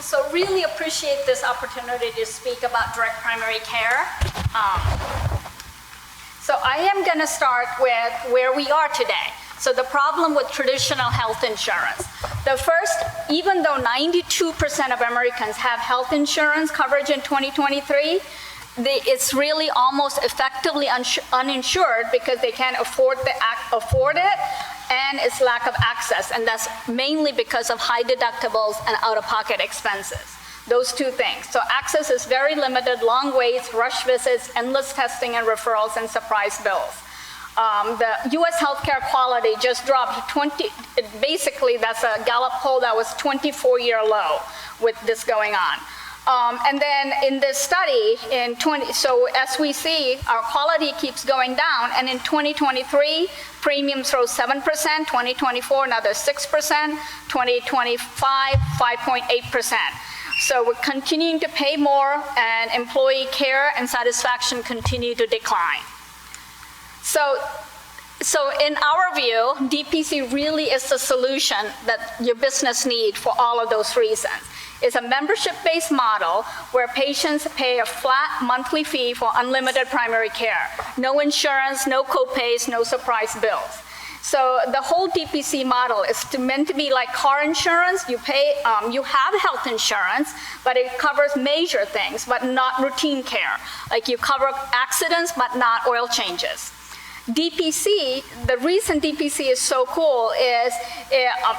So really appreciate this opportunity to speak about direct primary care. So I am going to start with where we are today. So the problem with traditional health insurance. The first, even though 92% of Americans have health insurance coverage in 2023, it's really almost effectively uninsured because they can't afford it, and it's lack of access, and that's mainly because of high deductibles and out-of-pocket expenses. Those two things. So access is very limited, long waits, rush visits, endless testing and referrals, and surprise bills. The U.S. healthcare quality just dropped basically that's a Gallup poll that was 24-year low with this going on. And then in this study, so as we see, our quality keeps going down, and in 2023, premiums rose 7%, 2024, another 6%, 2025, 5.8%. So we're continuing to pay more, and employee care and satisfaction continue to decline. So in our view, DPC really is the solution that your business needs for all of those reasons. It's a membership-based model where patients pay a flat monthly fee for unlimited primary care. No insurance, no copays, no surprise bills. So the whole DPC model is meant to be like car insurance. You pay, you have health insurance, but it covers major things, but not routine care. Like you cover accidents, but not oil changes. DPC, the reason DPC is so cool is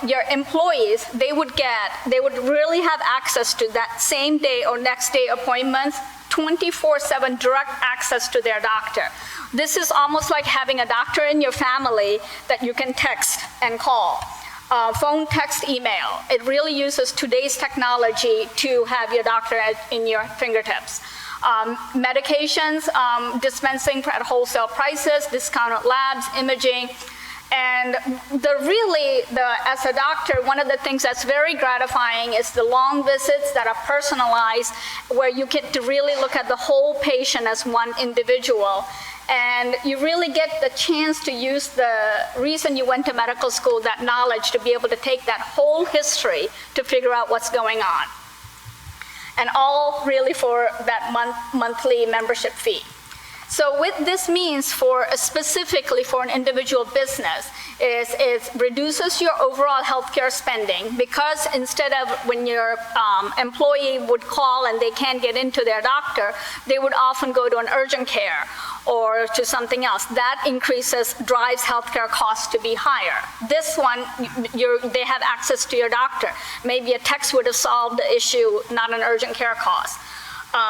your employees, they would really have access to that same day or next day appointments, 24/7 direct access to their doctor. This is almost like having a doctor in your family that you can text and call. Phone, text, email. It really uses today's technology to have your doctor in your fingertips. Medications, dispensing at wholesale prices, discounted labs, imaging. And as a doctor, one of the things that's very gratifying is the long visits that are personalized, where you get to really look at the whole patient as one individual. And you really get the chance to use the reason you went to medical school, that knowledge, to be able to take that whole history to figure out what's going on. And all really for that monthly membership fee. So what this means specifically for an individual business is it reduces your overall healthcare spending, because instead of when your employee would call and they can't get into their doctor, they would often go to an urgent care or to something else. That drives healthcare costs to be higher. This one, they have access to your doctor. Maybe a text would have solved the issue, not an urgent care cost.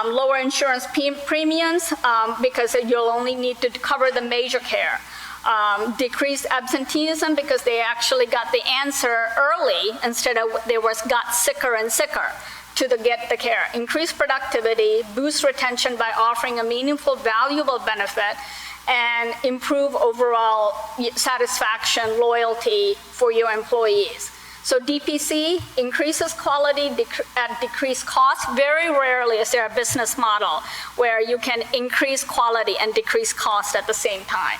Lower insurance premiums because you'll only need to cover the major care. Decreased absenteeism because they actually got the answer early instead of got sicker and sicker to get the care. Increased productivity, boost retention by offering a meaningful, valuable benefit, and improve overall satisfaction, loyalty for your employees. So DPC increases quality at decreased cost. Very rarely is there a business model where you can increase quality and decrease cost at the same time.